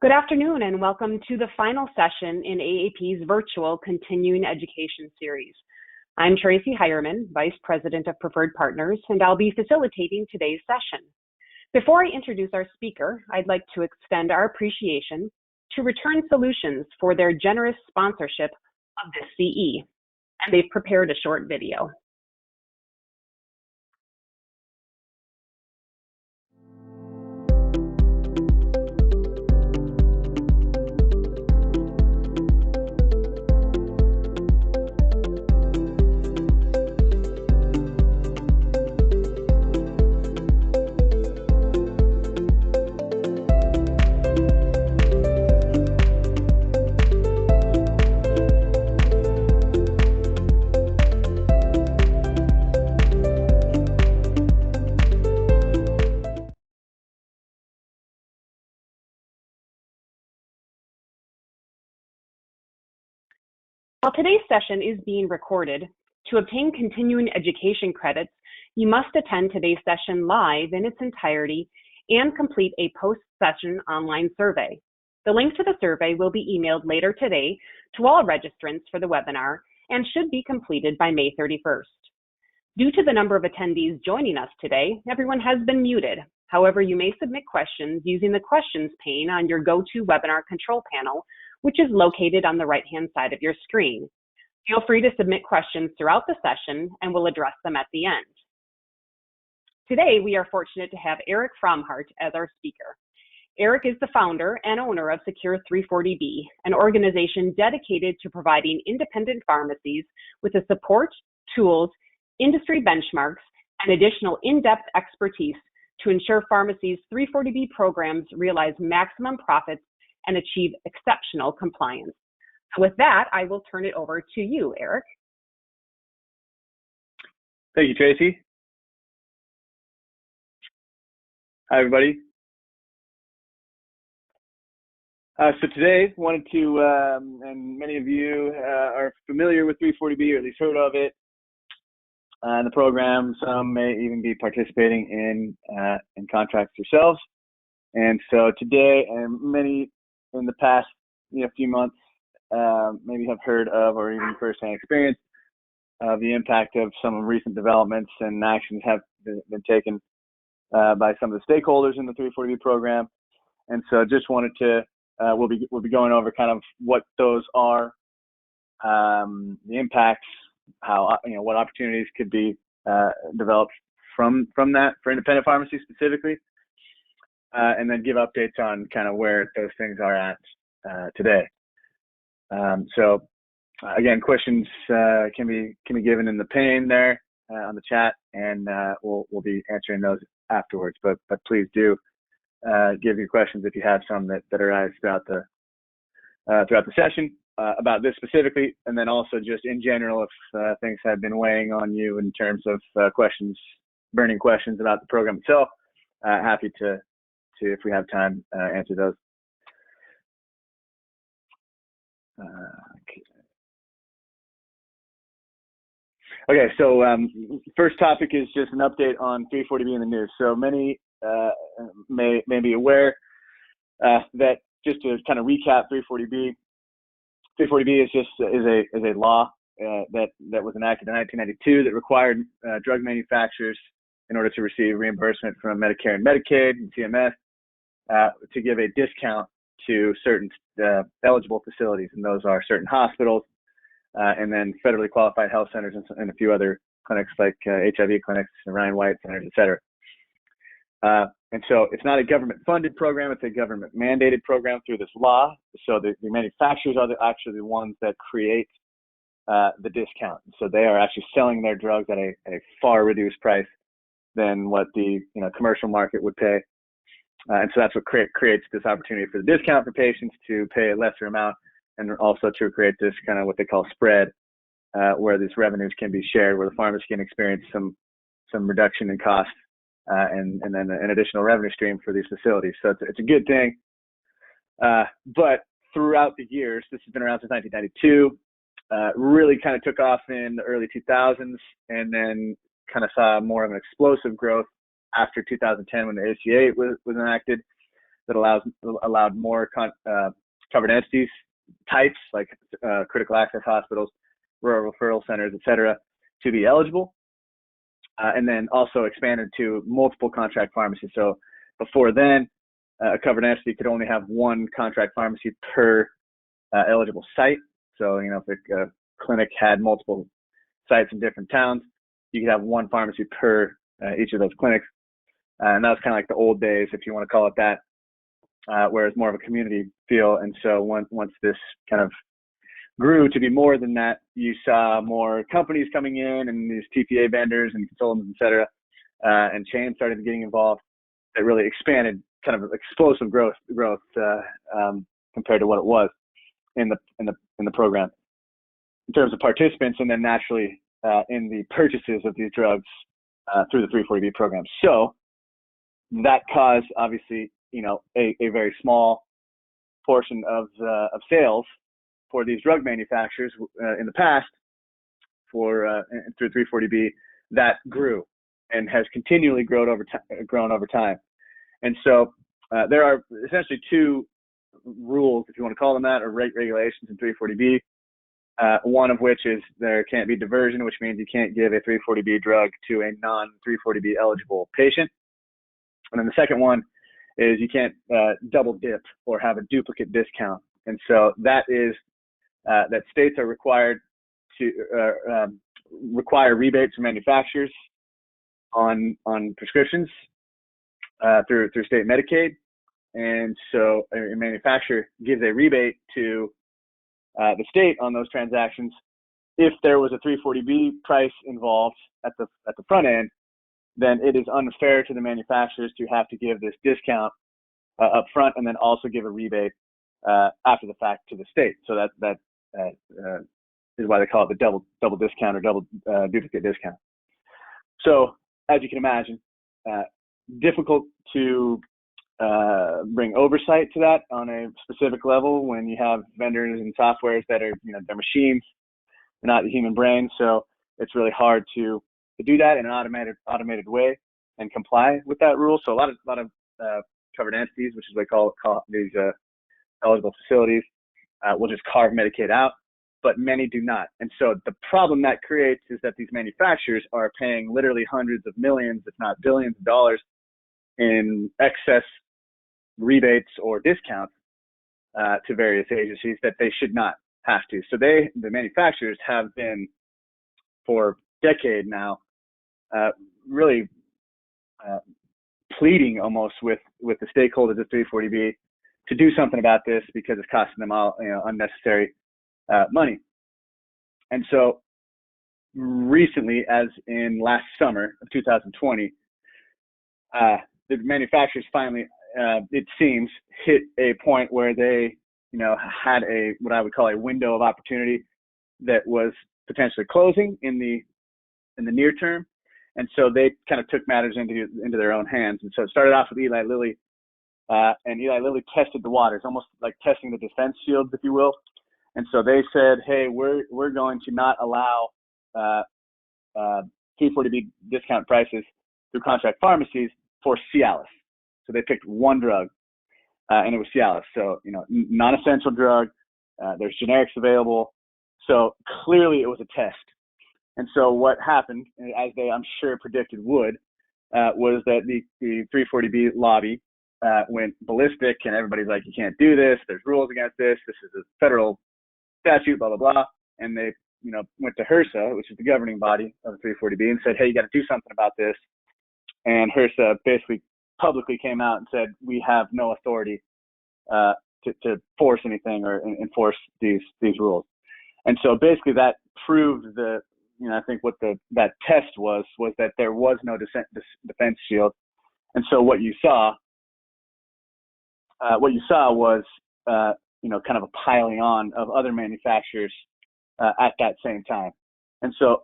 Good afternoon and welcome to the final session in AAP's virtual continuing education series. I'm Tracy Hireman, Vice President of Preferred Partners, and I'll be facilitating today's session. Before I introduce our speaker, I'd like to extend our appreciation to Return Solutions for their generous sponsorship of this CE, and they've prepared a short video. While today's session is being recorded, to obtain continuing education credits, you must attend today's session live in its entirety and complete a post-session online survey. The link to the survey will be emailed later today to all registrants for the webinar and should be completed by May 31st. Due to the number of attendees joining us today, everyone has been muted. However, you may submit questions using the questions pane on your GoToWebinar control panel, which is located on the right-hand side of your screen. Feel free to submit questions throughout the session and we'll address them at the end. Today, we are fortunate to have Eric Fromhart as our speaker. Eric is the founder and owner of Secure 340B, an organization dedicated to providing independent pharmacies with the support, tools, industry benchmarks, and additional in-depth expertise to ensure pharmacies' 340B programs realize maximum profits and achieve exceptional compliance. So with that, I will turn it over to you, Eric. Thank you, Tracy. Hi, everybody. So today, wanted to, and many of you are familiar with 340B, or at least heard of it, in the program. Some may even be participating in contracts yourselves. And so today, and many in the past few months maybe have heard of or even firsthand experience of the impact of some recent developments and actions have been taken by some of the stakeholders in the 340B program. And so just wanted to, we'll be going over kind of what those are, the impacts, how, what opportunities could be developed from that for independent pharmacies specifically. And then give updates on kind of where those things are at today. So again, questions can be given in the pane there on the chat, and we'll be answering those afterwards. But please do give your questions if you have some that arise throughout the session about this specifically, and then also just in general if things have been weighing on you in terms of burning questions about the program itself. Happy to, if we have time, answer those. Okay, so first topic is just an update on 340B in the news. So many may be aware that, just to kind of recap 340B, 340B is a law that was enacted in 1992 that required drug manufacturers, in order to receive reimbursement from Medicare and Medicaid and CMS, to give a discount to certain eligible facilities, and those are certain hospitals, and then federally qualified health centers and a few other clinics like HIV clinics, Ryan White centers, et cetera. And so it's not a government-funded program; it's a government-mandated program through this law. So the manufacturers are actually the ones that create the discount. So they are actually selling their drugs at a far reduced price than what the commercial market would pay. And so that's what creates this opportunity for the discount for patients to pay a lesser amount, and also to create this kind of what they call spread, where these revenues can be shared, where the pharmacy can experience some reduction in cost, and then an additional revenue stream for these facilities. So it's a good thing. But throughout the years, this has been around since 1992, really kind of took off in the early 2000s, and then kind of saw more of an explosive growth after 2010 when the ACA was enacted. that allowed more covered entities types like critical access hospitals, rural referral centers, et cetera, to be eligible. And then also expanded to multiple contract pharmacies. So before then, a covered entity could only have one contract pharmacy per eligible site. So, if a clinic had multiple sites in different towns, you could have one pharmacy per each of those clinics. And that was kind of like the old days, if you want to call it that, where it's more of a community feel. And so once this kind of grew to be more than that, you saw more companies coming in and these TPA vendors and consultants, et cetera, and chains started getting involved. That really expanded, kind of explosive growth compared to what it was in the program in terms of participants, and then naturally in the purchases of these drugs through the 340B program. So that caused, obviously, a very small portion of sales for these drug manufacturers in the past through 340B that grew and has continually grown over time. And so there are essentially two rules, if you want to call them that, or regulations in 340B. One of which is there can't be diversion, which means you can't give a 340B drug to a non-340B eligible patient. And then the second one is you can't double dip or have a duplicate discount. And so that is that states are required to require rebates from manufacturers on prescriptions through state Medicaid. And so a manufacturer gives a rebate to the state on those transactions. If there was a 340B price involved at the front end, then it is unfair to the manufacturers to have to give this discount up front and then also give a rebate after the fact to the state. So that is why they call it the double discount or double duplicate discount. So as you can imagine, difficult to bring oversight to that on a specific level when you have vendors and softwares that are, they're machines, they're not the human brain. So it's really hard to do that in an automated way and comply with that rule. So a lot of covered entities, which is what they call these eligible facilities, will just carve Medicaid out, but many do not. And so the problem that creates is that these manufacturers are paying literally hundreds of millions, if not billions of dollars in excess rebates or discounts to various agencies that they should not have to. So the manufacturers have been for decade now really pleading almost with the stakeholders of 340B to do something about this because it's costing them all unnecessary money. And so recently, as in last summer of 2020, the manufacturers finally, it seems, hit a point where they, had what I would call a window of opportunity that was potentially closing in the near term, and so they kind of took matters into their own hands. And so it started off with Eli Lilly, and Eli Lilly tested the waters, almost like testing the defense shields, if you will. And so they said, hey, we're going to not allow 340B discount prices through contract pharmacies for Cialis. So they picked one drug, and it was Cialis. So, non-essential drug. There's generics available. So clearly it was a test. And so what happened, as they, I'm sure, predicted would, was that the 340B lobby went ballistic, and everybody's like, you can't do this. There's rules against this. This is a federal statute, blah, blah, blah. And they, went to HRSA, which is the governing body of the 340B, and said, hey, you got to do something about this. And HRSA basically publicly came out and said, we have no authority to force anything or enforce these rules. And so basically that proved I think what that test was that there was no defense shield. And so what you saw was, kind of a piling on of other manufacturers at that same time. And so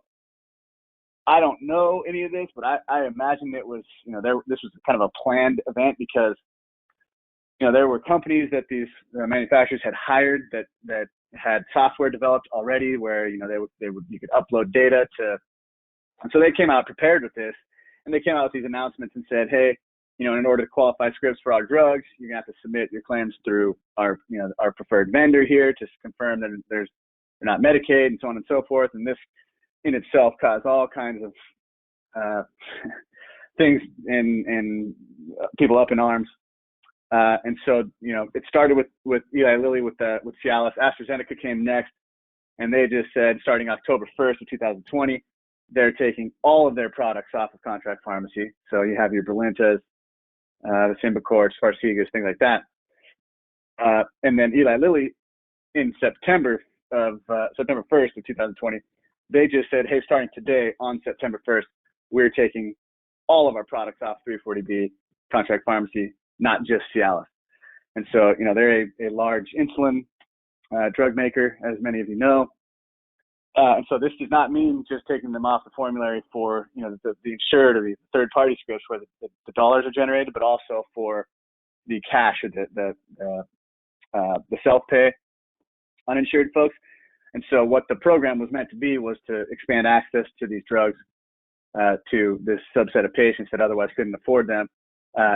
I don't know any of this, but I imagine it was, this was kind of a planned event because, there were companies that these manufacturers had hired that had software developed already where, you could upload data to, and so they came out prepared with this, and they came out with these announcements and said, hey, in order to qualify scripts for our drugs, you're gonna have to submit your claims through our preferred vendor here to confirm that they're not Medicaid and so on and so forth. And this in itself caused all kinds of things and people up in arms. And so, it started with Eli Lilly with Cialis. AstraZeneca came next, and they just said starting October 1st of 2020, they're taking all of their products off of contract pharmacy. So you have your Brilintas, the Symbicort, Farxigas, things like that. And then Eli Lilly in September 1st of 2020, they just said, hey, starting today on September 1st, we're taking all of our products off 340B contract pharmacy, not just Cialis. And so, they're a large insulin drug maker, as many of you know. And so this does not mean just taking them off the formulary for, the insured or the third-party scripts where the dollars are generated, but also for the cash or the self-pay uninsured folks. And so what the program was meant to be was to expand access to these drugs to this subset of patients that otherwise couldn't afford them,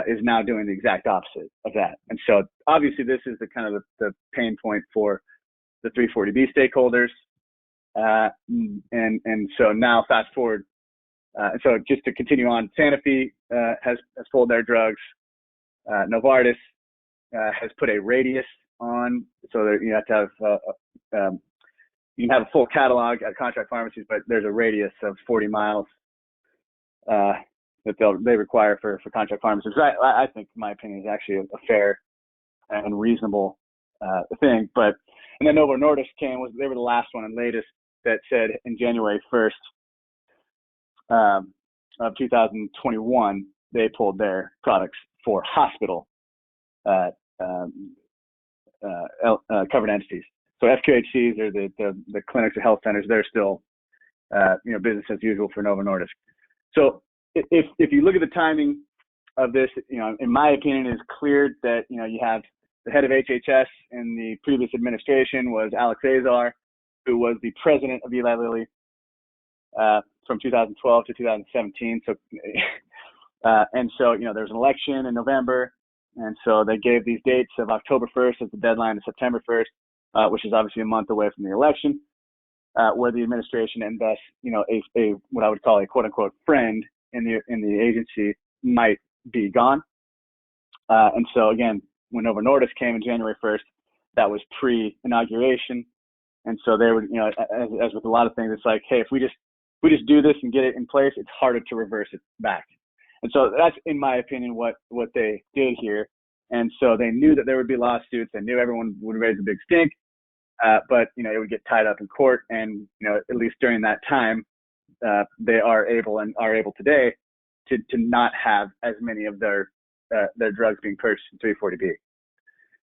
is now doing the exact opposite of that. And so obviously this is the kind of the pain point for the 340B stakeholders. And so now fast forward, and so just to continue on, Sanofi has pulled their drugs. Novartis has put a radius on, so that you have to have you can have a full catalog at contract pharmacies, but there's a radius of 40 miles that they require for contract pharmacies. I think, in my opinion, is actually a fair and reasonable thing. But and then Novo Nordisk they were the last one and latest that said in January 1st of 2021 they pulled their products for hospital covered entities. So FQHCs or the clinics or health centers, they're still business as usual for Novo Nordisk. So if you look at the timing of this, in my opinion, it's clear that you have the head of HHS in the previous administration was Alex Azar, who was the president of Eli Lilly from 2012 to 2017. So and so there was an election in November, and so they gave these dates of October 1st as the deadline to September 1st, which is obviously a month away from the election, where the administration and thus a what I would call a quote unquote friend in the agency might be gone. And so again, when Novo Nordisk came in January 1st, that was pre-inauguration. And so they would, as with a lot of things, it's like, hey, if we just do this and get it in place, it's harder to reverse it back. And so that's, in my opinion, what they did here. And so they knew that there would be lawsuits. They knew everyone would raise a big stink, but it would get tied up in court. And at least during that time, they are able today to not have as many of their drugs being purchased in 340B.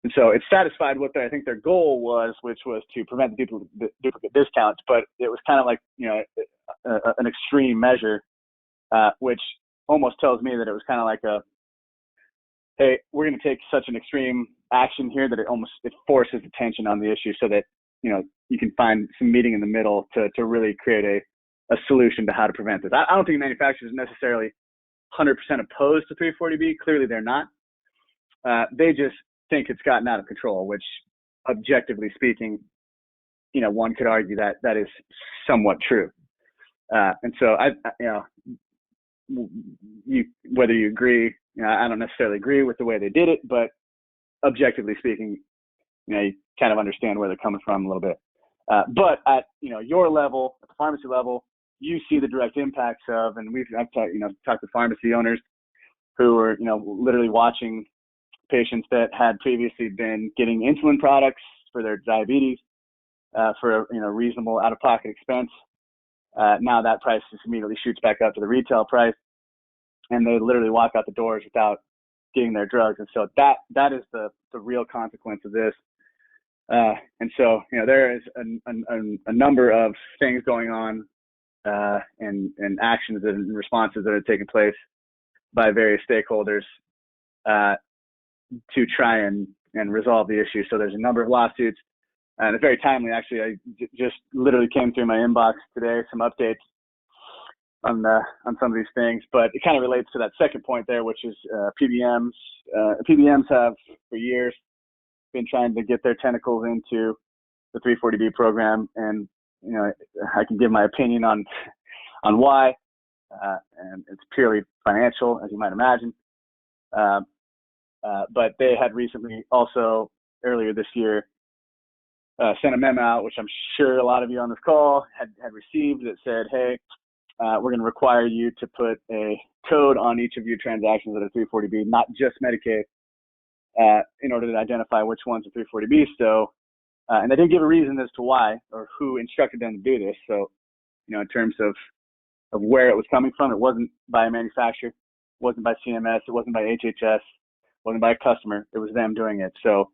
And so it satisfied what I think their goal was, which was to prevent the duplicate discounts. But it was kind of like an extreme measure, which almost tells me that it was kind of like hey, we're going to take such an extreme action here that it forces attention on the issue, so that you can find some meeting in the middle to really create a solution to how to prevent this. I don't think manufacturers are necessarily 100% opposed to 340B. Clearly, they're not. They just think it's gotten out of control, which, objectively speaking, one could argue that is somewhat true. And so whether you agree, I don't necessarily agree with the way they did it, but objectively speaking, you kind of understand where they're coming from a little bit. But at your level, at the pharmacy level, you see the direct impacts of, and I've talked to pharmacy owners who were literally watching patients that had previously been getting insulin products for their diabetes for a reasonable out-of-pocket expense. Now that price just immediately shoots back up to the retail price, and they literally walk out the doors without getting their drugs. And so that is the real consequence of this. And so there is a number of things going on and actions and responses that are taking place by various stakeholders to try and resolve the issue. So there's a number of lawsuits, and it's very timely. Actually, I just literally came through my inbox today, some updates on some of these things, but it kind of relates to that second point there, which is PBMs. PBMs have for years been trying to get their tentacles into the 340B program, and I can give my opinion on why, and it's purely financial, as you might imagine. But they had recently also earlier this year sent a memo out, which I'm sure a lot of you on this call had received, that said, hey, we're going to require you to put a code on each of your transactions that are 340B, not just Medicaid, in order to identify which ones are 340B. So, and they didn't give a reason as to why or who instructed them to do this. So, in terms of where it was coming from, it wasn't by a manufacturer, it wasn't by CMS, it wasn't by HHS, it wasn't by a customer. It was them doing it. So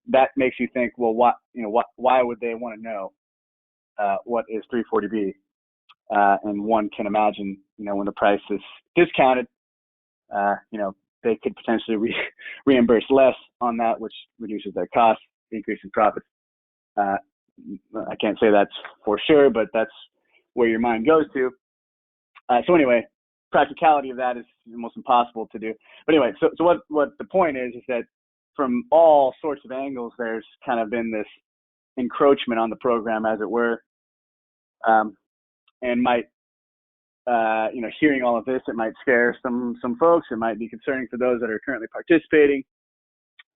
that makes you think, well, why would they want to know what is 340B? And one can imagine, when the price is discounted, they could potentially reimburse less on that, which reduces their costs, increases profits. I can't say that's for sure, but that's where your mind goes to. So anyway, practicality of that is almost impossible to do. But anyway, so what the point is that from all sorts of angles, there's kind of been this encroachment on the program, as it were, and might, hearing all of this, it might scare some folks. It might be concerning for those that are currently participating.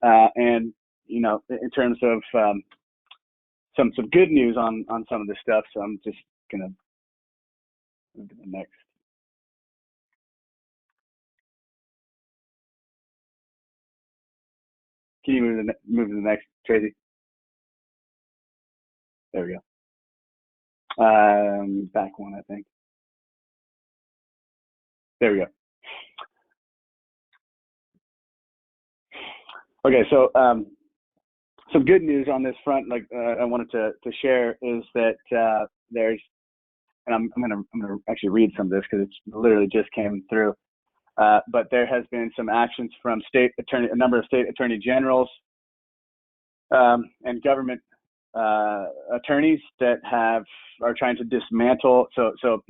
And in terms of some good news on some of this stuff, so I'm just gonna move to the next. Can you move to the next, Tracy? There we go. Back one, I think. There we go. Okay, so some good news on this front, like I wanted to share, is that there's, and I'm gonna actually read some of this because it's literally just came through. But there has been some actions from a number of state attorney generals and government attorneys that are trying to dismantle. So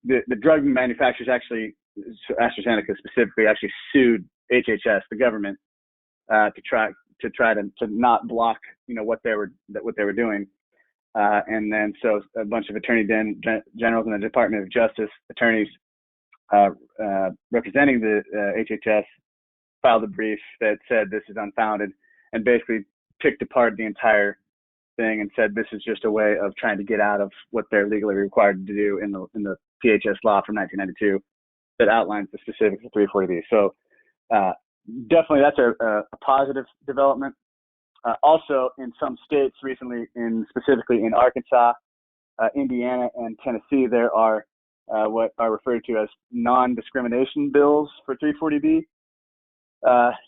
the drug manufacturers actually, AstraZeneca specifically, actually sued HHS, the government, to try to not block what they were doing. And then so a bunch of attorney generals in the Department of Justice attorneys representing the HHS filed a brief that said this is unfounded, and basically picked apart the entire thing and said this is just a way of trying to get out of what they're legally required to do in the PHS law from 1992 that outlines the specifics of 340B. So definitely that's a positive development. Also, in some states recently, specifically in Arkansas, Indiana, and Tennessee, there are what are referred to as non-discrimination bills for 340B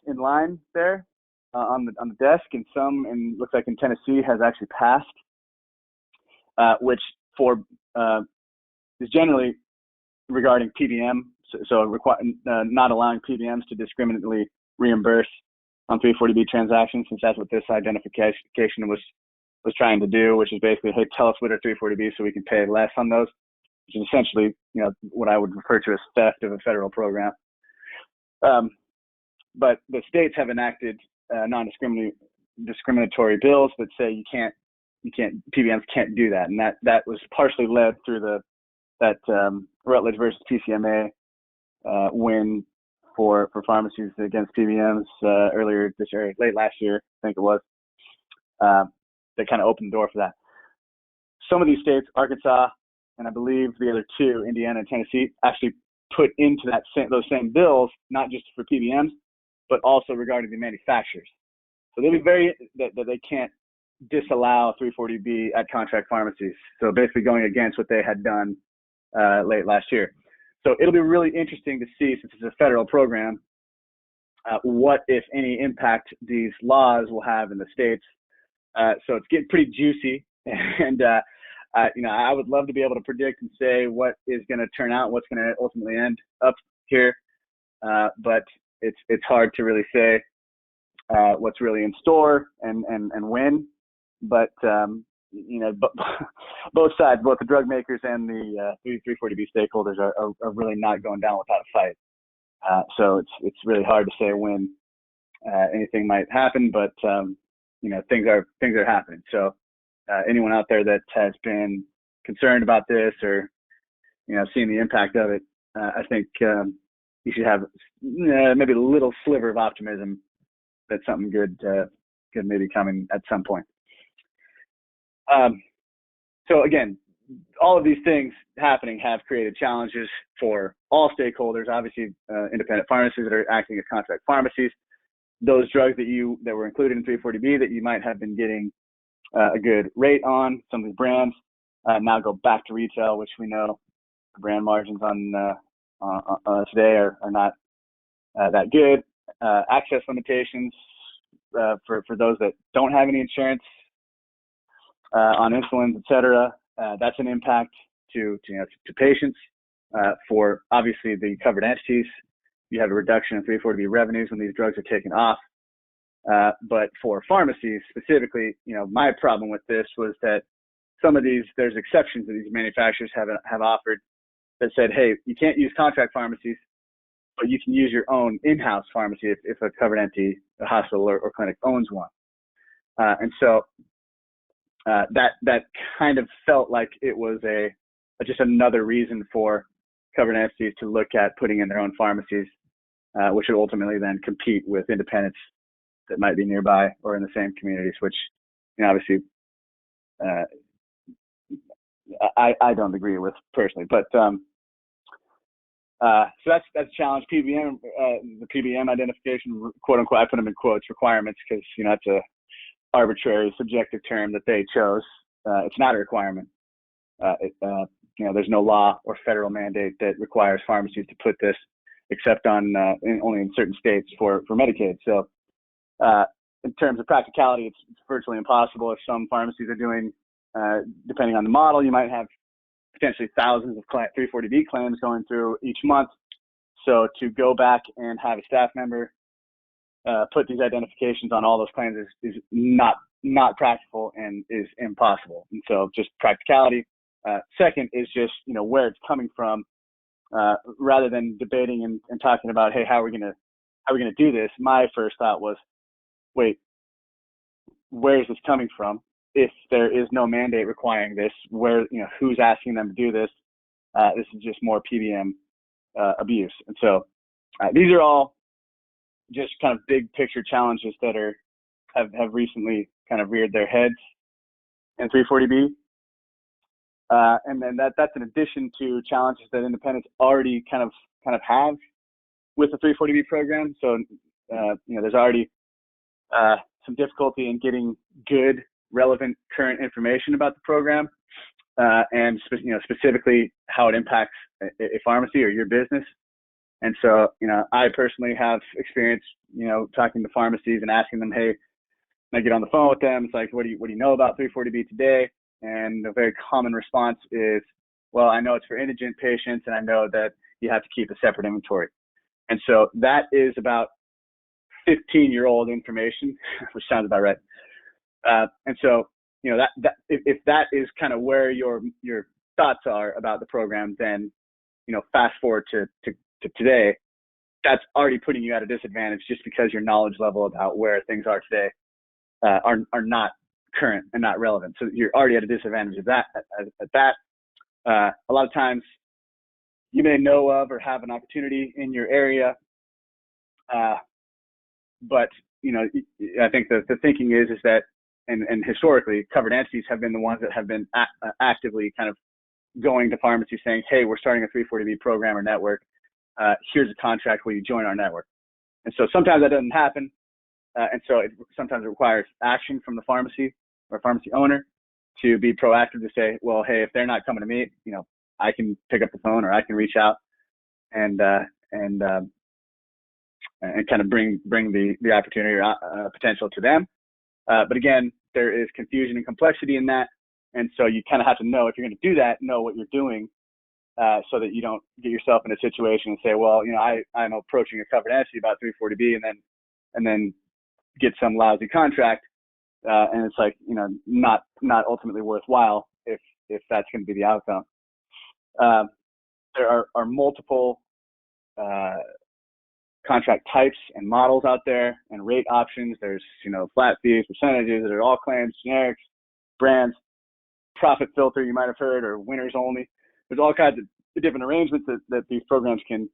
in line there on the desk, and some, and looks like in Tennessee, has actually passed, which is generally regarding PBM, so not allowing PBMs to discriminately reimburse on 340B transactions, since that's what this identification was trying to do, which is basically, hey, tell us what are 340B so we can pay less on those, which is essentially, what I would refer to as theft of a federal program. But the states have enacted non-discriminatory bills that say PBMs can't do that, and that was partially led through that Rutledge versus PCMA win for pharmacies against PBMs earlier this year, late last year, I think it was. That kind of opened the door for that. Some of these states, Arkansas, and I believe the other two, Indiana and Tennessee, actually put into those same bills, not just for PBMs, but also regarding the manufacturers. So they'll be that they can't disallow 340B at contract pharmacies. So basically going against what they had done late last year. So it'll be really interesting to see, since it's a federal program, what, if any, impact these laws will have in the states. So it's getting pretty juicy, and I would love to be able to predict and say what is going to turn out, what's going to ultimately end up here, but it's hard to really say what's really in store and when. But both sides, both the drug makers and the 340B stakeholders are really not going down without a fight. So it's really hard to say when anything might happen, but things are happening. So anyone out there that has been concerned about this or seeing the impact of it, I think you should have maybe a little sliver of optimism that something good maybe coming at some point. So again, all of these things happening have created challenges for all stakeholders. Obviously, independent pharmacies that are acting as contract pharmacies, those drugs that were included in 340B that you might have been getting a good rate on, some of these brands now go back to retail, which we know the brand margins on today are not that good. Access limitations for those that don't have any insurance on insulins, et cetera. That's an impact to patients. For obviously the covered entities, you have a reduction in 340B revenues when these drugs are taken off. But for pharmacies specifically, my problem with this was that some of there's exceptions that these manufacturers have offered that said, hey, you can't use contract pharmacies, but you can use your own in-house pharmacy if a covered entity, a hospital or clinic owns one. And so that kind of felt like it was just another reason for covered entities to look at putting in their own pharmacies, which would ultimately then compete with independents that might be nearby or in the same communities, which obviously I don't agree with personally. But so that's a challenge. PBM, the PBM identification, quote unquote, I put them in quotes, requirements, because that's a arbitrary subjective term that they chose. It's not a requirement. There's no law or federal mandate that requires pharmacies to put this, except only in certain states for Medicaid. So in terms of practicality, it's virtually impossible. If some pharmacies are doing, depending on the model, you might have potentially thousands of 340B claims going through each month. So to go back and have a staff member put these identifications on all those claims is not practical and is impossible. And so just practicality. Second is just where it's coming from. Rather than debating and talking about, hey, how are we gonna do this? My first thought was, wait, where is this coming from? If there is no mandate requiring this, who's asking them to do this? This is just more PBM abuse. And so these are all just kind of big picture challenges that have recently kind of reared their heads in 340B. And then that's in addition to challenges that independents already kind of have with the 340B program. So there's already some difficulty in getting good, relevant, current information about the program, and specifically how it impacts a pharmacy or your business. And so I personally have experience talking to pharmacies and asking them, hey, when I get on the phone with them, it's like, what do you know about 340B today? And a very common response is, well, I know it's for indigent patients, and I know that you have to keep a separate inventory. And so that is about 15-year-old information, which sounds about right. And so, that if that is kind of where your thoughts are about the program, then, fast forward to today, that's already putting you at a disadvantage just because your knowledge level about where things are today are not current and not relevant. So you're already at a disadvantage of that. A lot of times you may know of or have an opportunity in your area, but I think the thinking is that, and historically, covered entities have been the ones that have been actively kind of going to pharmacies saying, hey, we're starting a 340B program or network. Here's a contract. Will you join our network? And so sometimes that doesn't happen. And so sometimes it requires action from the pharmacy or pharmacy owner to be proactive to say, well, hey, if they're not coming to me, I can pick up the phone or I can reach out and kind of bring the opportunity or potential to them. But again, there is confusion and complexity in that. And so you kind of have to know, if you're going to do that, know what you're doing so that you don't get yourself in a situation and say, well, I'm approaching a covered entity about 340B and then get some lousy contract and it's like, not ultimately worthwhile if that's going to be the outcome. There are multiple contract types and models out there, and rate options. There's flat fees, percentages. There are all claims, generics, brands, profit filter you might have heard, or winners only. There's all kinds of different arrangements that these programs can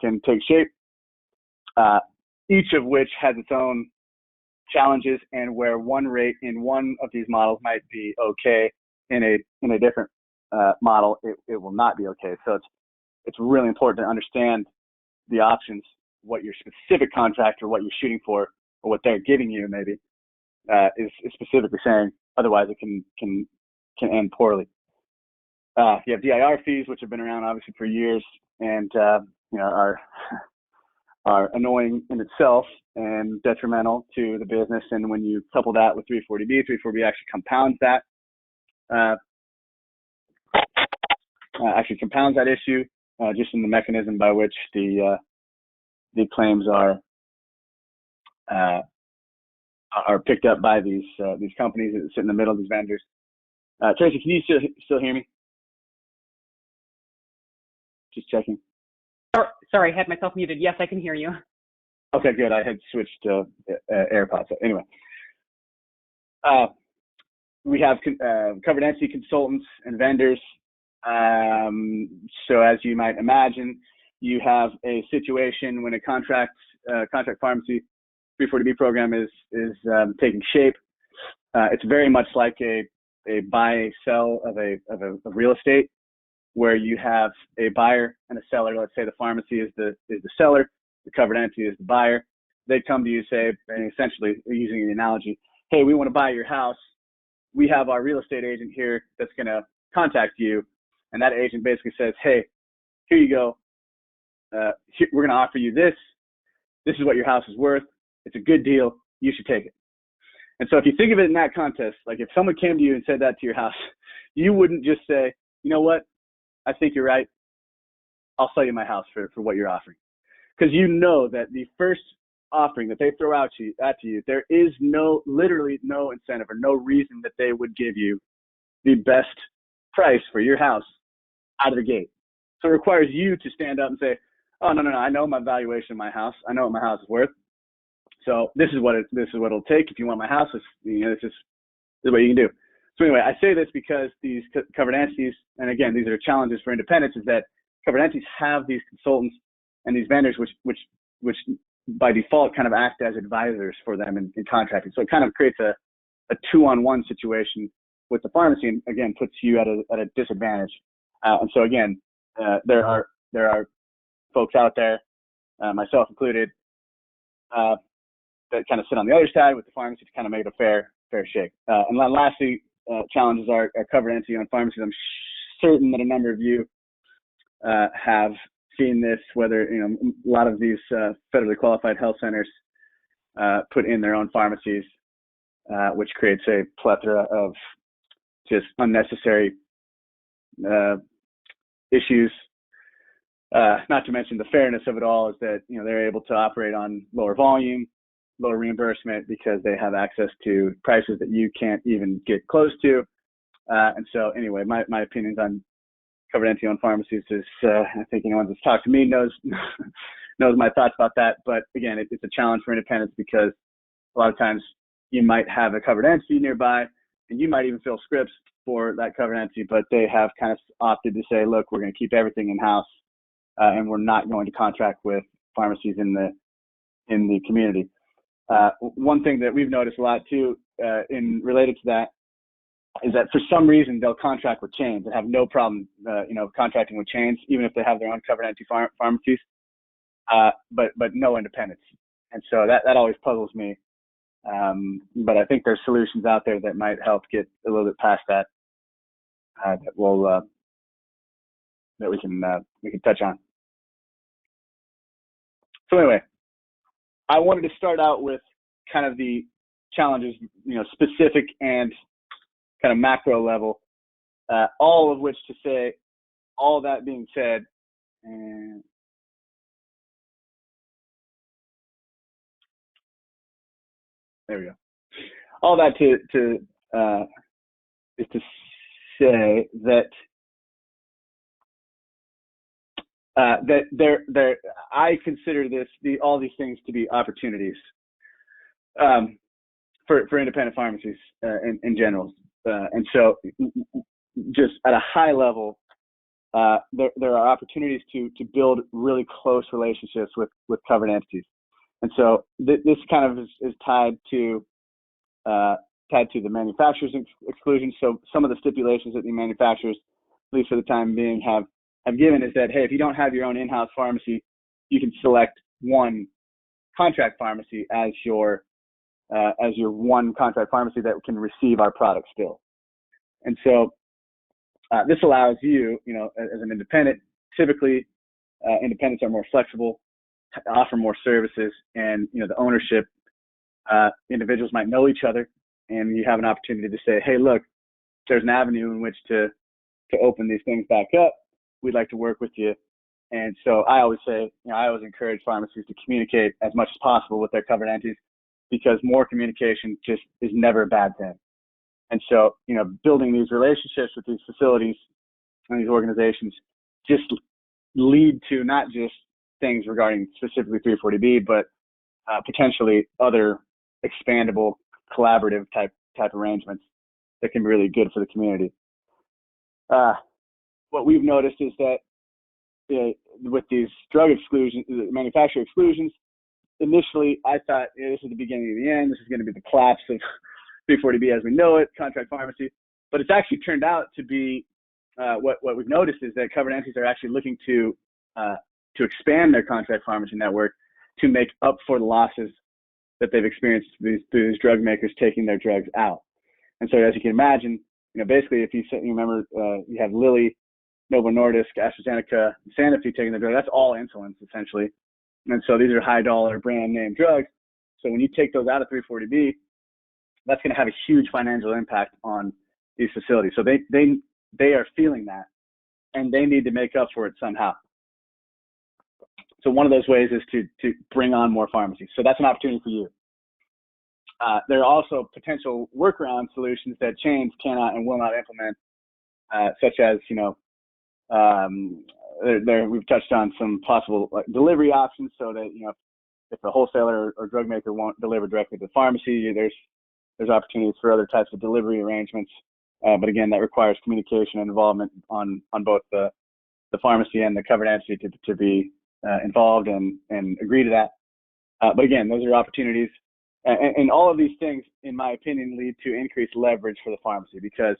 take shape. Each of which has its own challenges, and where one rate in one of these models might be okay, in a different model it will not be okay. So it's really important to understand the options, what your specific contract or what you're shooting for, or what they're giving you maybe is specifically saying. Otherwise, it can end poorly. You have DIR fees, which have been around obviously for years, and are annoying in itself and detrimental to the business. And when you couple that with 340B, 340B actually compounds that. Issue just in the mechanism by which the claims are picked up by these companies that sit in the middle of these vendors. Tracy, can you still hear me? Just checking. Sorry, I had myself muted. Yes, I can hear you. Okay, good. I had switched to AirPods. So anyway, we have covered entity consultants and vendors. So as you might imagine, you have a situation when a contract pharmacy 340B program is taking shape. It's very much like a buy sell of real estate, where you have a buyer and a seller. Let's say the pharmacy is the seller, the covered entity is the buyer. They come to you, say, and essentially using the analogy, hey, we want to buy your house. We have our real estate agent here that's going to contact you. And that agent basically says, hey, here you go. We're going to offer you this. This is what your house is worth. It's a good deal. You should take it. And so if you think of it in that context, like if someone came to you and said that to your house, you wouldn't just say, you know what? I think you're right. I'll sell you my house for what you're offering. Because you know that the first offering that they throw at you, there is literally no incentive or no reason that they would give you the best price for your house out of the gate. So it requires you to stand up and say, oh, no, I know my valuation of my house. I know what my house is worth. So this is what it'll take. If you want my house, this is what you can do. So anyway, I say this because these covered entities, and again, these are challenges for independents, is that covered entities have these consultants and these vendors, which by default kind of act as advisors for them in contracting. So it kind of creates a 2-on-1 situation with the pharmacy, and again, puts you at a disadvantage. And so again, there are folks out there, myself included, that kind of sit on the other side with the pharmacy to kind of make it a fair shake. And then lastly, challenges are covered entity on pharmacies. I'm certain that a number of you have seen this, whether a lot of these federally qualified health centers put in their own pharmacies, which creates a plethora of just unnecessary issues. Not to mention the fairness of it all is that they're able to operate on lower volume, lower reimbursement, because they have access to prices that you can't even get close to. And so anyway, my opinions on covered entity owned pharmacies is, I think anyone that's talked to me knows my thoughts about that. But again, it's a challenge for independents, because a lot of times you might have a covered entity nearby, and you might even fill scripts for that covered entity, but they have kind of opted to say, look, we're going to keep everything in-house, and we're not going to contract with pharmacies in the community. One thing that we've noticed a lot too, related to that, is that for some reason they'll contract with chains and have no problem, contracting with chains, even if they have their own covered entity pharmacies, but no independents. And so that always puzzles me. But I think there's solutions out there that might help get a little bit past that, that we can touch on. So anyway, I wanted to start out with kind of the challenges, specific and kind of macro level, all of which to say, all that being said, and there we go. all that is to say that I consider all these things to be opportunities for independent pharmacies in general. And so, just at a high level, there are opportunities to build really close relationships with covered entities. And so this kind of is tied to the manufacturer's exclusion. So some of the stipulations that the manufacturers, at least for the time being, have given is that, hey, if you don't have your own in-house pharmacy, you can select one contract pharmacy as your one contract pharmacy that can receive our product still. And so this allows you, as an independent, typically independents are more flexible, offer more services, and the ownership, individuals might know each other, and you have an opportunity to say, hey, look, there's an avenue in which to open these things back up. We'd like to work with you. And so I always say, I always encourage pharmacies to communicate as much as possible with their covered entities, because more communication just is never a bad thing. And so, building these relationships with these facilities and these organizations just lead to not just things regarding specifically 340B, but potentially other expandable, collaborative type arrangements that can be really good for the community. What we've noticed is that with these drug exclusions, manufacturer exclusions, initially I thought this is the beginning of the end. This is going to be the collapse of 340B as we know it, contract pharmacy. But it's actually turned out to be what we've noticed is that covered entities are actually looking to expand their contract pharmacy network to make up for the losses that they've experienced through these drug makers taking their drugs out. And so, as you can imagine, basically, if you remember, you have Lilly, Novo Nordisk, AstraZeneca, Sanofi taking the drug. That's all insulins, essentially. And so these are high-dollar brand-name drugs. So when you take those out of 340B, that's going to have a huge financial impact on these facilities. So they are feeling that, and they need to make up for it somehow. So one of those ways is to bring on more pharmacies. So that's an opportunity for you. There are also potential workaround solutions that chains cannot and will not implement, such as, we've touched on some possible delivery options, so that, if a wholesaler or drug maker won't deliver directly to the pharmacy, there's opportunities for other types of delivery arrangements. But again, that requires communication and involvement on both the pharmacy and the covered entity to be involved and agree to that. But again, those are opportunities. And all of these things, in my opinion, lead to increased leverage for the pharmacy, because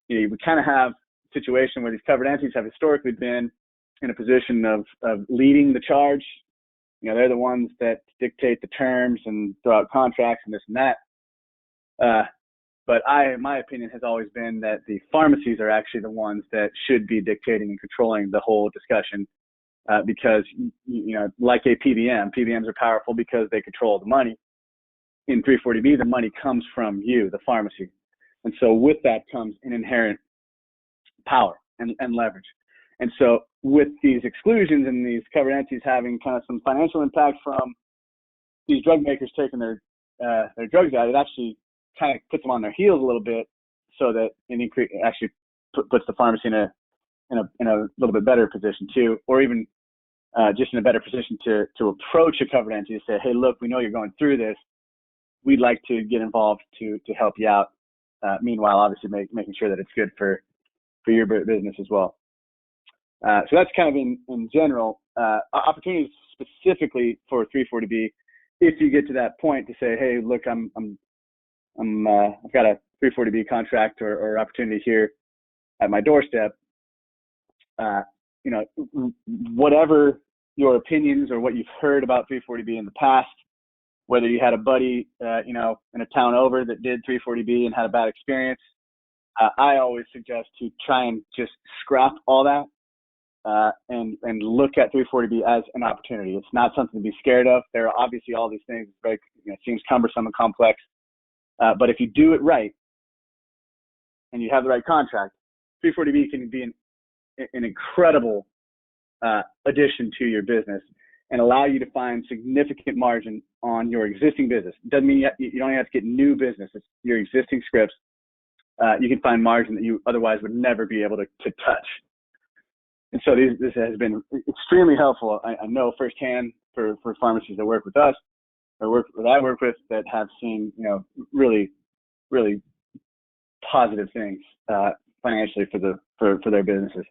we kind of have a situation where these covered entities have historically been in a position of leading the charge. They're the ones that dictate the terms and throw out contracts and this and that. But my opinion has always been that the pharmacies are actually the ones that should be dictating and controlling the whole discussion, because, like a PBMs are powerful because they control the money. In 340B, the money comes from you, the pharmacy. And so with that comes an inherent power and leverage. And so with these exclusions and these covered entities having kind of some financial impact from these drug makers taking their drugs out, it actually kind of puts them on their heels a little bit, so that it actually puts the pharmacy in a little bit better position too, or even just in a better position to approach a covered entity and say, hey, look, we know you're going through this. We'd like to get involved to help you out. Meanwhile, obviously making sure that it's good for your business as well. So that's kind of in general opportunities specifically for 340B. If you get to that point to say, hey, look, I've got a 340B contract or opportunity here at my doorstep. Whatever your opinions or what you've heard about 340B in the past, whether you had a buddy, in a town over that did 340B and had a bad experience, I always suggest to try and just scrap all that and look at 340B as an opportunity. It's not something to be scared of. There are obviously all these things. It seems cumbersome and complex, but if you do it right and you have the right contract, 340B can be an incredible addition to your business. and allow you to find significant margin on your existing business. It doesn't mean you don't have to get new business. It's your existing scripts. You can find margin that you otherwise would never be able to touch. And so this has been extremely helpful. I know firsthand for pharmacies that work with us, or I work with, that have seen, really, really positive things financially for their businesses.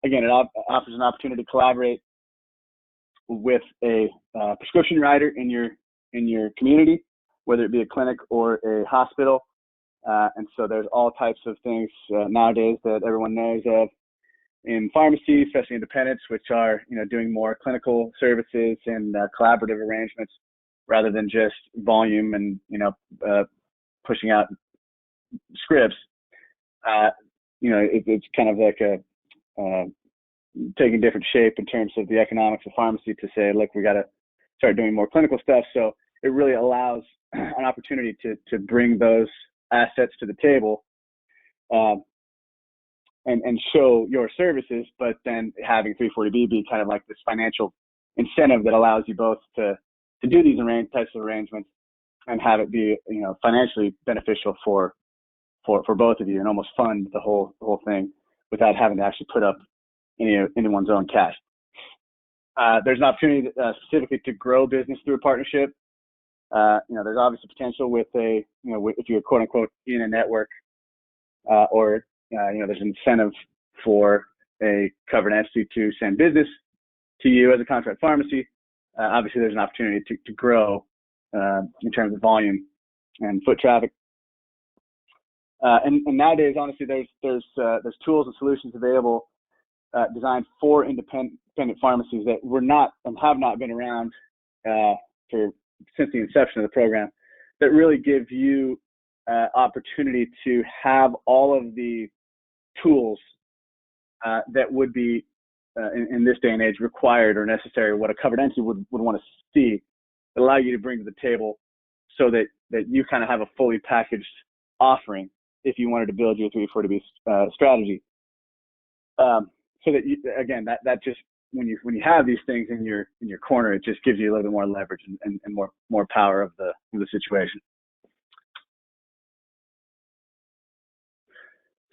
Again, it offers an opportunity to collaborate with a prescription writer in your community, whether it be a clinic or a hospital. And so there's all types of things nowadays that everyone knows of in pharmacy, especially independents, which are doing more clinical services and collaborative arrangements rather than just volume and pushing out scripts. It's kind of like taking different shape in terms of the economics of pharmacy to say, look, we got to start doing more clinical stuff. So it really allows an opportunity to bring those assets to the table and show your services, but then having 340B be kind of like this financial incentive that allows you both to do these types of arrangements and have it be financially beneficial for both of you, and almost fund the whole thing without having to actually put up anyone's own cash. There's an opportunity specifically to grow business through a partnership. There's obviously potential with if you're quote unquote in a network, or there's an incentive for a covered entity to send business to you as a contract pharmacy. Obviously, there's an opportunity to grow in terms of volume and foot traffic. And nowadays, honestly, there's tools and solutions available designed for independent pharmacies that were not and have not been around since the inception of the program, that really give you opportunity to have all of the tools that would be in this day and age required or necessary, what a covered entity would want to see, that allow you to bring to the table, so that you kind of have a fully packaged offering if you wanted to build your 340B strategy. So that again, that just when you have these things in your corner, it just gives you a little bit more leverage and more power of the situation.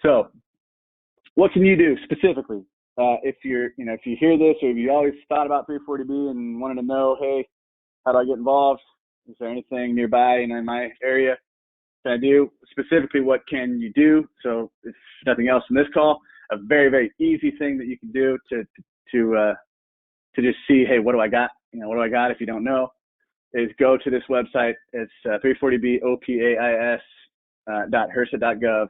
So what can you do specifically if you hear this, or if you always thought about 340B and wanted to know, hey, how do I get involved? Is there anything nearby in my area can I do? Specifically, what can you do? So if nothing else in this call, a very, very easy thing that you can do to just see, hey, what do I got? What do I got if you don't know, is go to this website. It's 340BOPAIS.HRSA.gov.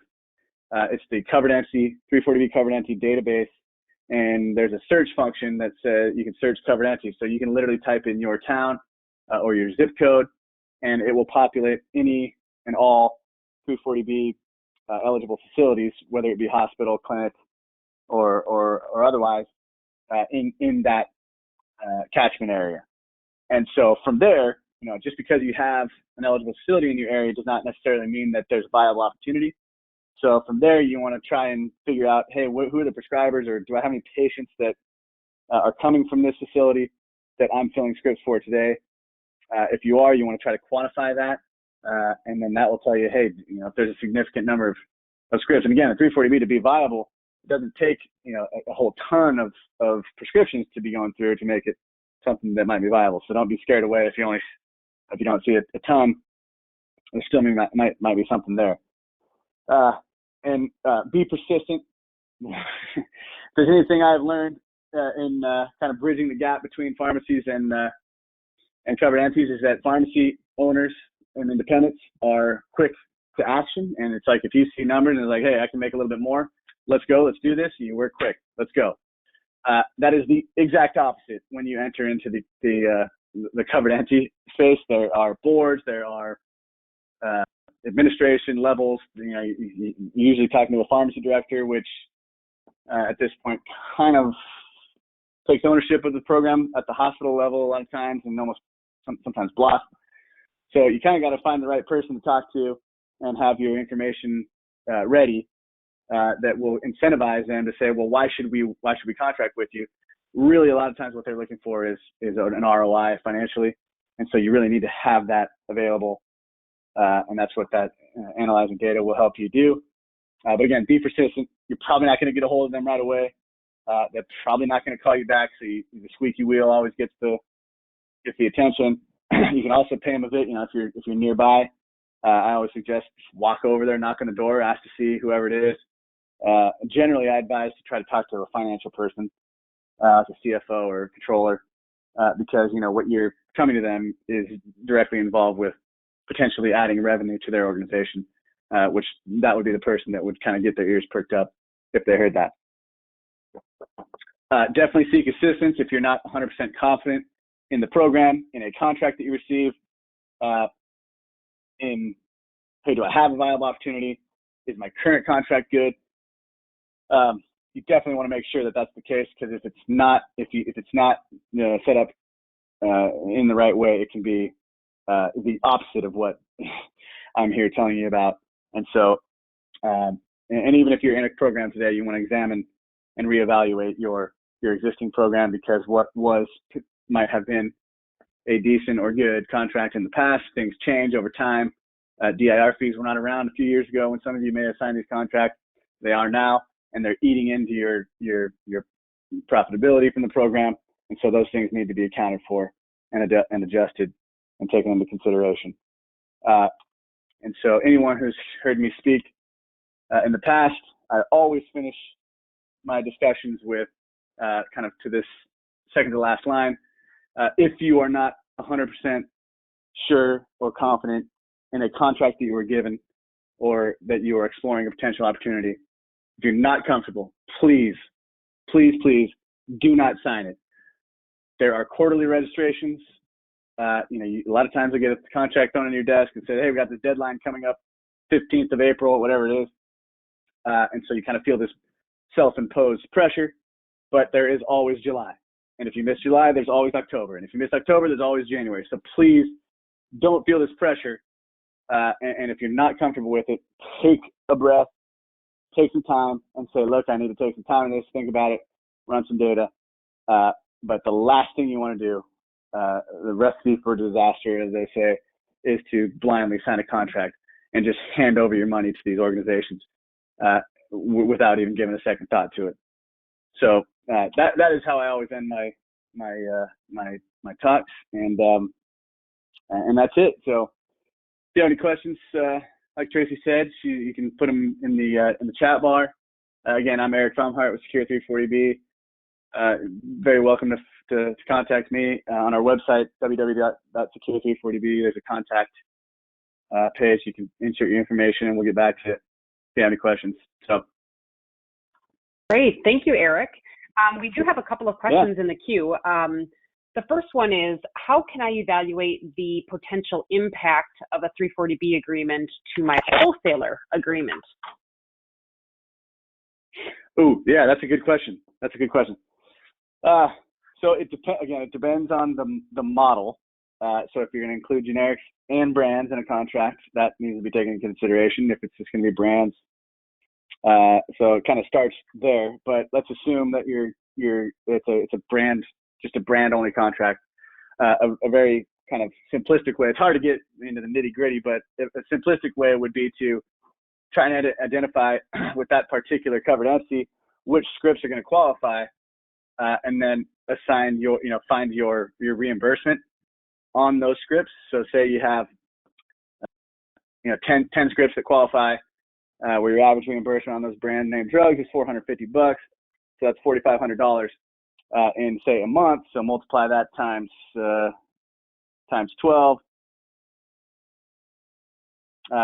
It's the covered entity, 340B covered entity database. And there's a search function that says you can search covered entities. So you can literally type in your town or your zip code, and it will populate any and all 340B eligible facilities, whether it be hospital, clinic, or otherwise, in that catchment area. And so from there, just because you have an eligible facility in your area does not necessarily mean that there's a viable opportunity. So from there, you want to try and figure out, hey, who are the prescribers, or do I have any patients that are coming from this facility that I'm filling scripts for today? If you are, you want to try to quantify that, and then that will tell you, hey, if there's a significant number of scripts. And again, a 340B to be viable, it doesn't take a whole ton of prescriptions to be going through to make it something that might be viable. So don't be scared away if you don't see a ton. There still might be something there. And be persistent. If there's anything I've learned in kind of bridging the gap between pharmacies and covered entities, is that pharmacy owners and independents are quick to action. And it's like, if you see numbers and it's like, hey, I can make a little bit more, let's go, let's do this, and you work quick, let's go. That is the exact opposite when you enter into the covered entity space. There are boards, there are administration levels. You're usually talking to a pharmacy director, which at this point kind of takes ownership of the program at the hospital level a lot of times, and almost sometimes blocks. So you kind of got to find the right person to talk to and have your information ready that will incentivize them to say, well, why should we contract with you? really a lot of times what they're looking for is an ROI financially. And so you really need to have that available. And that's what that analyzing data will help you do. But again, be persistent. You're probably not going to get a hold of them right away. They're probably not going to call you back. So the squeaky wheel always gets the attention. You can also pay them a bit. If you're nearby, I always suggest walk over there, knock on the door, ask to see whoever it is. Generally, I advise to try to talk to a financial person, like a CFO or a controller, because what you're coming to them is directly involved with potentially adding revenue to their organization, which that would be the person that would kind of get their ears perked up if they heard that. Definitely seek assistance if you're not 100% confident in the program, in a contract that you receive, in, hey, do I have a viable opportunity? Is my current contract good? You definitely want to make sure that that's the case, because if it's not set up in the right way, it can be the opposite of what I'm here telling you about. And so, and even if you're in a program today, you want to examine and reevaluate your existing program, because what might have been a decent or good contract in the past. Things change over time. DIR fees were not around a few years ago when some of you may have signed these contracts. They are now, and they're eating into your profitability from the program. And so those things need to be accounted for and adjusted and taken into consideration. And so anyone who's heard me speak in the past, I always finish my discussions with kind of to this second to last line. If you are not 100% sure or confident in a contract that you were given or that you are exploring a potential opportunity, if you're not comfortable, please, please, please do not sign it. There are quarterly registrations. A lot of times I get a contract thrown on your desk and say, hey, we got this deadline coming up 15th of April, whatever it is. And so you kind of feel this self-imposed pressure, but there is always July. And if you miss July, there's always October. And if you miss October, there's always January. So please don't feel this pressure. And if you're not comfortable with it, take a breath, take some time and say, look, I need to take some time on this, think about it, run some data. But the last thing you want to do, the recipe for disaster, as they say, is to blindly sign a contract and just hand over your money to these organizations without even giving a second thought to it. So that is how I always end my talks, and that's it. So if you have any questions, like Tracy said, you can put them in the chat bar. Again, I'm Eric Baumhart with Secure 340B. Very welcome to contact me on our website, www.secure340b. There's a contact page. You can insert your information, and we'll get back to it if you have any questions. So. Great. Thank you, Eric. We do have a couple of questions in the queue. The first one is, how can I evaluate the potential impact of a 340B agreement to my wholesaler agreement? Oh, yeah, that's a good question. So it depends on the model. So if you're going to include generics and brands in a contract, that needs to be taken into consideration if it's just going to be brands. So it kind of starts there, but let's assume that it's a brand, just a brand only contract. A very kind of simplistic way. It's hard to get into the nitty gritty, but a simplistic way would be to try and identify with that particular covered entity which scripts are going to qualify, and then assign find your reimbursement on those scripts. So say you have 10 scripts that qualify, where your average reimbursement on those brand name drugs is $450. So that's $4,500 in say a month. So multiply that times 12,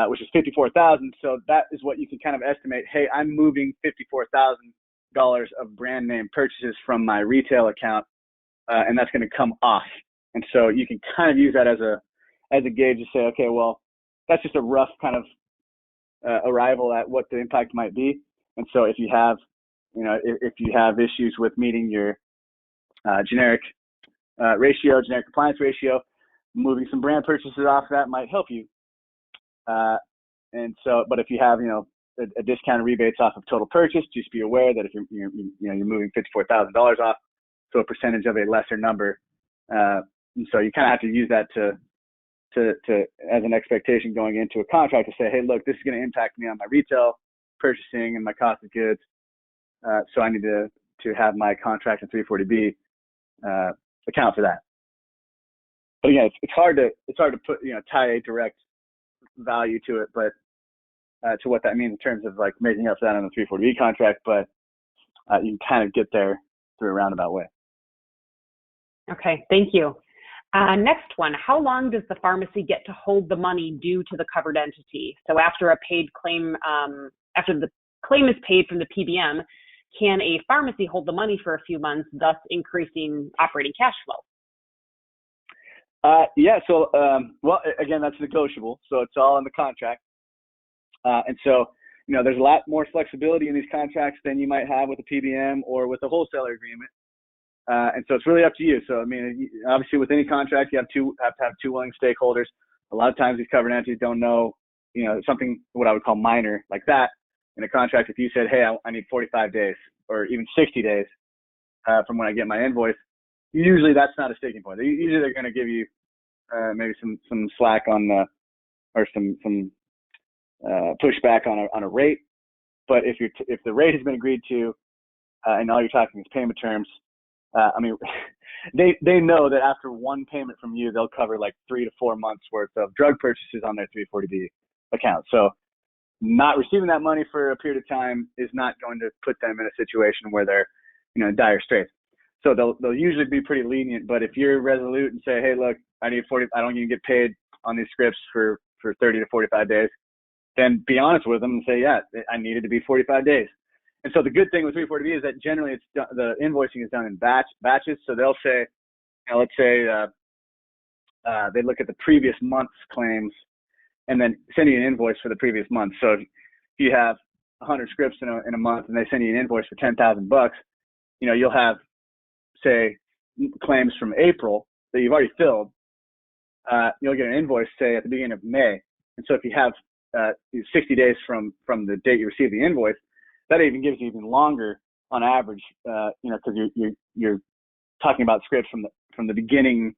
which is $54,000. So that is what you can kind of estimate. Hey, I'm moving $54,000 of brand name purchases from my retail account, and that's going to come off. And so you can kind of use that as a gauge to say, okay, well, that's just a rough kind of arrival at what the impact might be. And so if you have, if you have issues with meeting your generic compliance ratio, moving some brand purchases off that might help you. And so, but if you have, a discounted rebates off of total purchase, just be aware that if you're moving $54,000 off, so a percentage of a lesser number. And so you kind of have to use that to as an expectation going into a contract to say, hey, look, this is going to impact me on my retail purchasing and my cost of goods. So I need to have my contract in 340B account for that. But again, it's hard to put, tie a direct value to it, but to what that means in terms of like making up for that on the 340B contract. But you can kind of get there through a roundabout way. Okay, thank you. Next one, how long does the pharmacy get to hold the money due to the covered entity? So after a paid claim, after the claim is paid from the PBM, can a pharmacy hold the money for a few months, thus increasing operating cash flow? Yeah, so, well, again, that's negotiable. So it's all in the contract. And so, there's a lot more flexibility in these contracts than you might have with a PBM or with a wholesaler agreement. And so it's really up to you. So, I mean, obviously with any contract, you have to have two willing stakeholders. A lot of times these covered entities don't know, something, what I would call minor like that in a contract. If you said, hey, I need 45 days or even 60 days from when I get my invoice, usually that's not a sticking point. Usually they're going to give you maybe some slack on or some pushback on a rate. But if the rate has been agreed to and all you're talking is payment terms, I mean, they know that after one payment from you, they'll cover like 3 to 4 months worth of drug purchases on their 340B account. So not receiving that money for a period of time is not going to put them in a situation where they're, in dire straits. So they'll usually be pretty lenient. But if you're resolute and say, hey, look, I don't even get paid on these scripts for 30 to 45 days, then be honest with them and say, yeah, I needed to be 45 days. And so the good thing with 340B is that generally the invoicing is done in batches. So they'll say, let's say they look at the previous month's claims and then send you an invoice for the previous month. So if you have 100 scripts in a month and they send you an invoice for $10,000, you'll have, say, claims from April that you've already filled. You'll get an invoice, say, at the beginning of May. And so if you have 60 days from the date you receive the invoice, that even gives you even longer on average, because you're talking about scripts from the beginning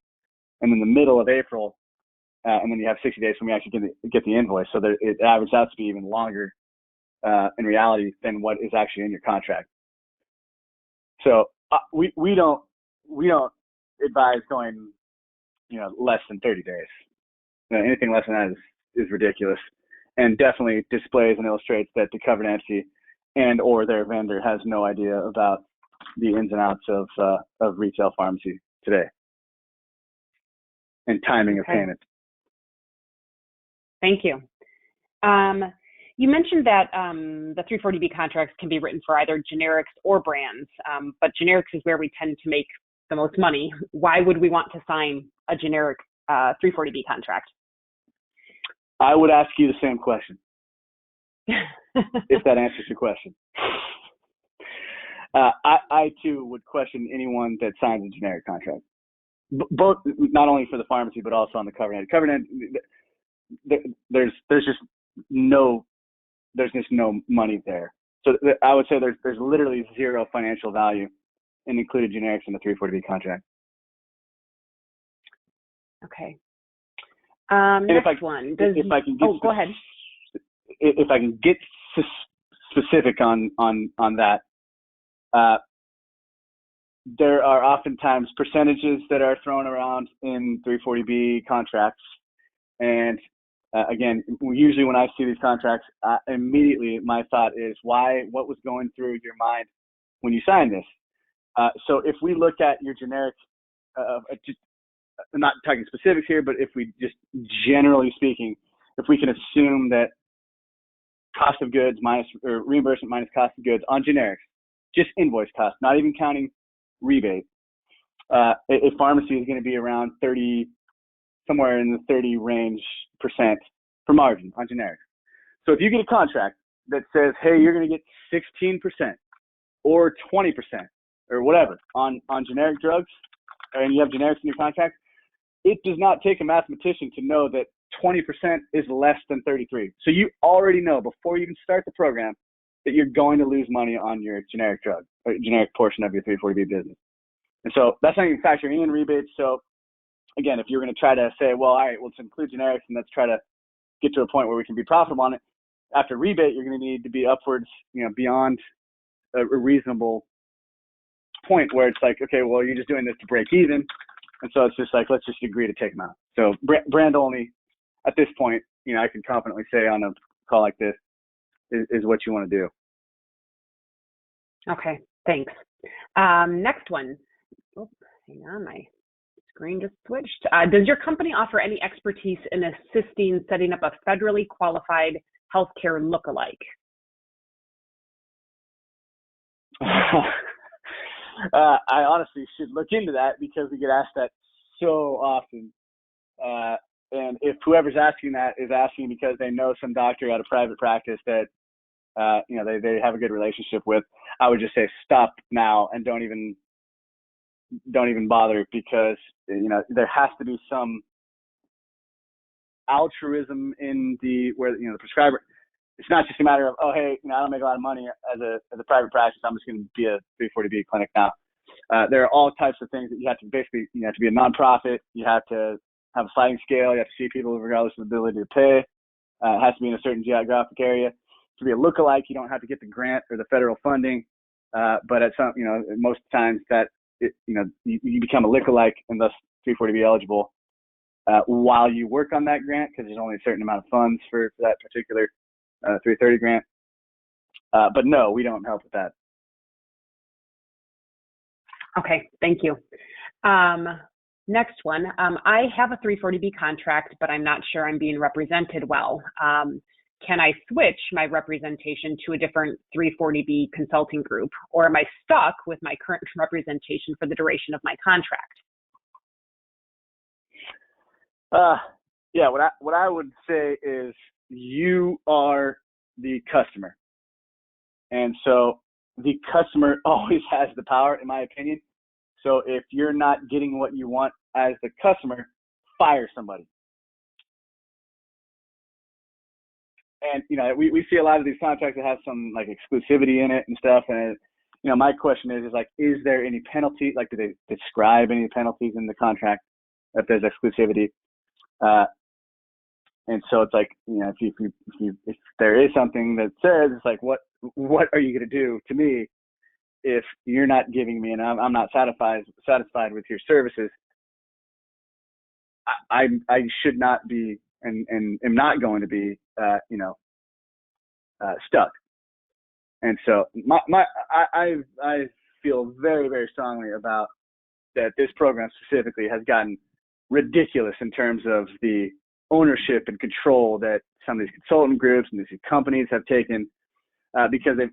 and then the middle of April, and then you have 60 days from you actually get the invoice. So it averages out to be even longer in reality than what is actually in your contract. So we don't advise going less than 30 days. Anything less than that is ridiculous, and definitely displays and illustrates that the covered entity and or their vendor has no idea about the ins and outs of retail pharmacy today and timing of payment. Thank you. You mentioned that the 340B contracts can be written for either generics or brands, but generics is where we tend to make the most money. Why would we want to sign a generic 340B contract? I would ask you the same question. If that answers your question. I too would question anyone that signs a generic contract, both not only for the pharmacy but also on the covered end. Covered end, there's just no money there. So I would say there's literally zero financial value in included generics in the 340B contract. Okay. Go ahead. If I can get specific on that, there are oftentimes percentages that are thrown around in 340B contracts. And again, usually when I see these contracts, immediately my thought is, what was going through your mind when you signed this? So if we look at your generic, I'm not talking specifics here, but if we just generally speaking, if we can assume that cost of goods or reimbursement minus cost of goods on generics, just invoice cost, not even counting rebate, a pharmacy is going to be around 30, somewhere in the 30 range % for margin on generics. So if you get a contract that says, hey, you're going to get 16% or 20% or whatever on generic drugs, and you have generics in your contract, it does not take a mathematician to know that 20% is less than 33. So you already know before you even start the program that you're going to lose money on your generic drug or generic portion of your 340B business. And so that's not even factoring in rebates. So again, if you're going to try to say, well, all right, let's include generics and let's try to get to a point where we can be profitable on it, after rebate, you're going to need to be upwards, beyond a reasonable point where it's like, okay, well, you're just doing this to break even. And so it's just like, let's just agree to take them out. So brand only at this point, I can confidently say on a call like this is what you want to do. Okay, thanks. Next one. Oh, hang on, my screen just switched. Does your company offer any expertise in assisting setting up a federally qualified healthcare lookalike? I honestly should look into that because we get asked that so often. And if whoever's asking that is asking because they know some doctor at a private practice that they have a good relationship with, I would just say stop now and don't even bother, because there has to be some altruism in the prescriber. It's not just a matter of, oh, hey, I don't make a lot of money as a private practice, I'm just going to be a 340B clinic now. There are all types of things that you have to basically, you have to be a nonprofit, you have to have a sliding scale, you have to see people regardless of ability to pay. It has to be in a certain geographic area. To be a lookalike, you don't have to get the grant or the federal funding, but at some, most times that you become a lookalike and thus 340B eligible while you work on that grant, because there's only a certain amount of funds for that particular 330 grant. But no, we don't help with that. Okay, thank you. Next one. I have a 340B contract, but I'm not sure I'm being represented well. Can I switch my representation to a different 340B consulting group, or am I stuck with my current representation for the duration of my contract? Yeah, what I would say is you are the customer. And so the customer always has the power, in my opinion. So if you're not getting what you want as the customer, fire somebody. And, we see a lot of these contracts that have some like exclusivity in it and stuff. And, my question is like, is there any penalty? Like, do they describe any penalties in the contract if there's exclusivity? And so it's like, if there is something that says, it's like, what are you going to do to me if you're not giving me, and I'm not satisfied with your services? I should not be, and am not going to be, stuck. And so I feel very, very strongly about that. This program specifically has gotten ridiculous in terms of the ownership and control that some of these consultant groups and these companies have taken, because they've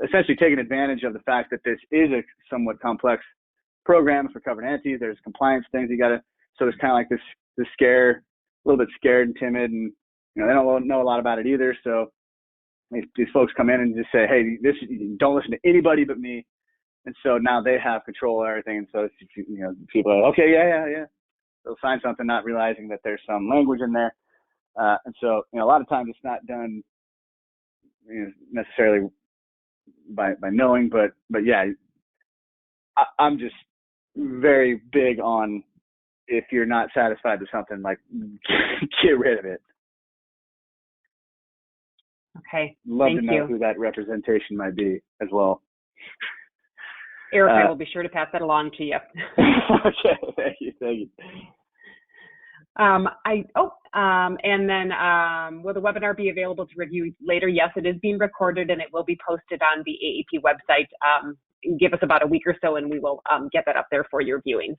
essentially taken advantage of the fact that this is a somewhat complex program for covered entities. There's compliance things so there's kind of like this scare, a little bit scared and timid, and they don't know a lot about it either. So these folks come in and just say, hey, don't listen to anybody but me. And so now they have control of everything. And so people are like, okay, yeah. They'll sign something not realizing that there's some language in there. And so, a lot of times it's not done necessarily by knowing, but yeah, I'm just very big on, if you're not satisfied with something, like get rid of it. Okay. Love to know who that representation might be as well. Eric, I will be sure to pass that along to you. Okay, thank you. And then will the webinar be available to review later? Yes, it is being recorded and it will be posted on the AAP website. Give us about a week or so and we will get that up there for your viewing.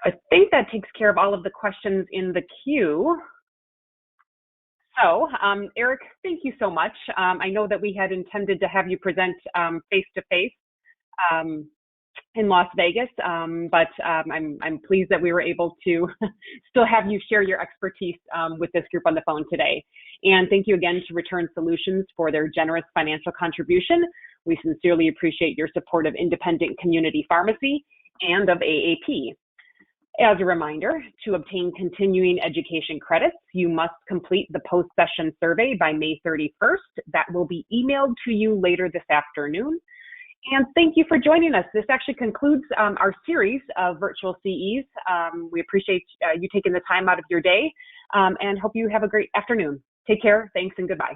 I think that takes care of all of the questions in the queue. So, Eric, thank you so much. I know that we had intended to have you present face-to-face in Las Vegas, but I'm pleased that we were able to still have you share your expertise with this group on the phone today. And thank you again to Return Solutions for their generous financial contribution. We sincerely appreciate your support of independent community pharmacy and of AAP. As a reminder, to obtain continuing education credits, you must complete the post-session survey by May 31st. That will be emailed to you later this afternoon. And thank you for joining us. This actually concludes our series of virtual CEs. We appreciate you taking the time out of your day and hope you have a great afternoon. Take care. Thanks and goodbye.